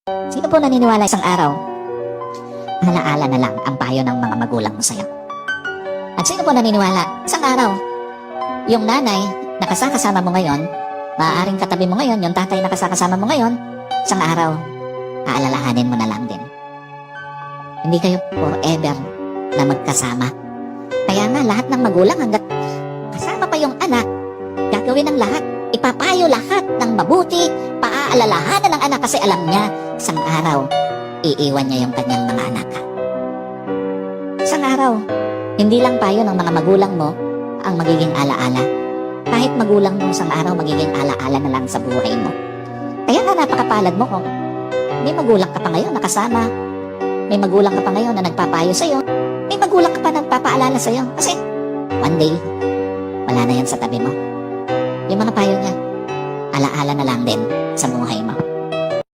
Sino po naniniwala isang araw, alaala na lang ang payo ng mga magulang mo sa'yo? At sino po naniniwala, isang araw, yung nanay na kasama mo ngayon, maaaring katabi mo ngayon, yung tatay na kasama mo ngayon, isang araw, aalalahanin mo na lang din. Hindi kayo forever na magkasama. Kaya nga, lahat ng magulang hanggat kasama pa yung anak, gagawin ng lahat, ipapayo lahat ng mabuti, paaalalahanan ng anak kasi alam niya, isang araw, iiwan niya yung kanyang mga anak. Isang araw, hindi lang payo ng mga magulang mo ang magiging alaala. Kahit magulang mo isang araw, magiging alaala na lang sa buhay mo. Kaya nga napakapalad mo kung may magulang ka pa ngayon nakasama, may magulang ka pa ngayon na nagpapayo sa'yo, may magulang ka pa na nagpapaalala sa'yo. Kasi one day, wala na yan sa tabi mo. Yung mga payo niya, alaala na lang din sa buhay mo.